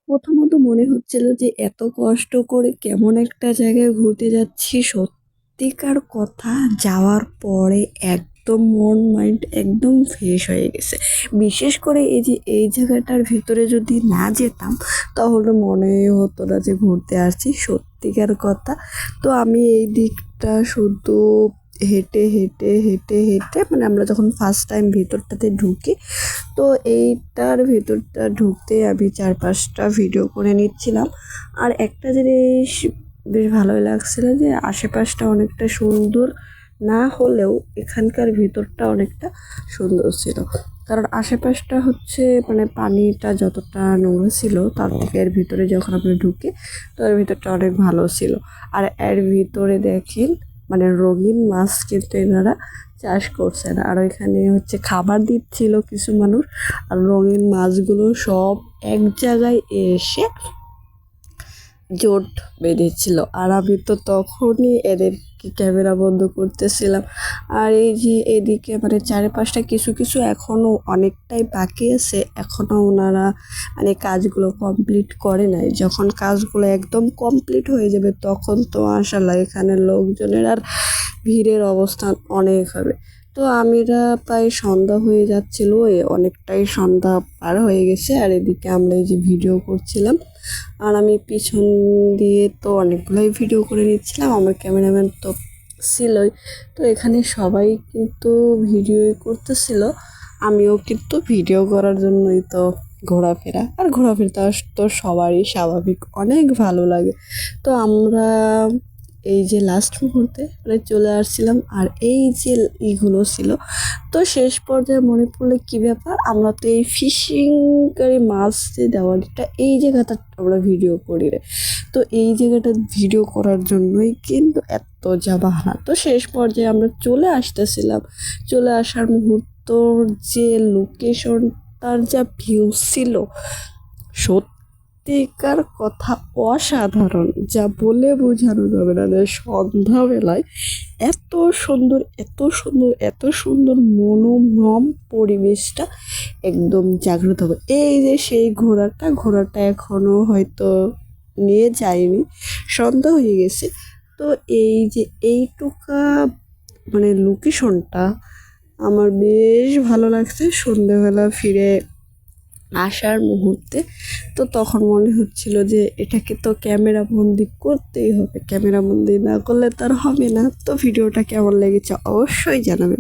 প্রথমত মনে হচ্ছিল যে এত কষ্ট করে কেমন একটা জায়গায় ঘুরতে যাচ্ছি, সত্যিকার কথা যাওয়ার পরে একদম মন মাইন্ড একদম ফ্রেশ হয়ে গেছে। বিশেষ করে এই যে এই জায়গাটার ভিতরে যদি না যেতাম তাহলে মনে হতো না যে ঘুরতে আসছি, সত্যিকার কথা। তো আমি এই দিকটা শুধু হেঁটে হেঁটে হেঁটে হেঁটে মানে আমরা যখন ফার্স্ট টাইম ভিতরটাতে ঢুকি, তো এইটার ভেতরটা ঢুকতে আমি 4-5টা ভিডিও করে নিচ্ছিলাম। আর একটা জিনিস বেশ ভালোই লাগছিল যে আশেপাশটা অনেকটা সুন্দর না হলেও এখানকার ভিতরটা অনেকটা সুন্দর ছিল। কারণ আশেপাশটা হচ্ছে মানে পানিটা যতটা নোংরা ছিল তার থেকে এর ভিতরে যখন আপনি ঢুকে, তো এর ভিতরটা অনেক ভালো ছিল। আর এর ভিতরে দেখেন মানে রঙিন মাছ কিন্তু এনারা চাষ করছেন, আর এখানে হচ্ছে খাবার দিচ্ছিল কিছু মানুষ। আর রঙিন মাছগুলো সব এক জায়গায় এসে জোট বেঁধেছিল, আর আমি তো তখনই এদেরকে ক্যামেরা বন্ধ করতেছিলাম। আর এই যে এদিকে মানে চারিপাশটা কিছু কিছু এখনও অনেকটাই বাকি আছে, এখনও ওনারা মানে কাজগুলো কমপ্লিট করে নাই। যখন কাজগুলো একদম কমপ্লিট হয়ে যাবে তখন তো মাশাআল্লাহ এখানে লোকজনের আর ভিড়ের অবস্থান অনেক হবে। তো আমিরা প্রায় সন্ধ্যা হয়ে যাচ্ছিল, অনেকটাই সন্ধ্যা পার হয়ে গেছে। আর এদিকে আমরা এই যে ভিডিও করছিলাম, আর আমি পিছন দিয়ে তো অনেকগুলোই ভিডিও করে নিচ্ছিলাম, আমার ক্যামেরাম্যান তো ছিলই। তো এখানে সবাই কিন্তু ভিডিওই করতেছিল, আমিও কিন্তু ভিডিও করার জন্যই তো ঘোরাফেরা। আর ঘোরাফেরা তো সবারই স্বাভাবিক, অনেক ভালো লাগে। তো আমরা এই যে লাস্ট মুহূর্তে মানে চলে আসছিলাম, আর এই যে ইগুলো ছিল, তো শেষ পর্যায়ে মনে পড়লো কী ব্যাপার, আমরা তো এই ফিশিংকারী মাছ যে দেওয়ালিটা এই জায়গাটা আমরা ভিডিও করি রে। তো এই জায়গাটা ভিডিও করার জন্যই কিন্তু এত যা বাহানা। তো শেষ পর্যায়ে আমরা চলে আসতেছিলাম, চলে আসার মুহূর্তর যে লোকেশনটার যা ভিউ ছিল, সত্যিকার কথা অসাধারণ, যা বলে বোঝানো যাবে না। যে সন্ধ্যাবেলায় এত সুন্দর এত সুন্দর এত সুন্দর মনোরম পরিবেশটা একদম জাগ্রত হবে। এই যে সেই ঘোড়াটা এখনো হয়তো নিয়ে যায়নি, সন্ধ্যা হয়ে গেছে। তো এই যে এইটুকা মানে লোকেশনটা আমার বেশ ভালো লাগছে সন্ধ্যেবেলা ফিরে আসার মুহূর্তে। তো তখন মনে হচ্ছিল যে এটাকে তো ক্যামেরা বন্দি করতেই হবে, ক্যামেরা বন্দি না করলে তার হবে না। তো ভিডিওটা কেমন লেগেছে অবশ্যই জানাবেন।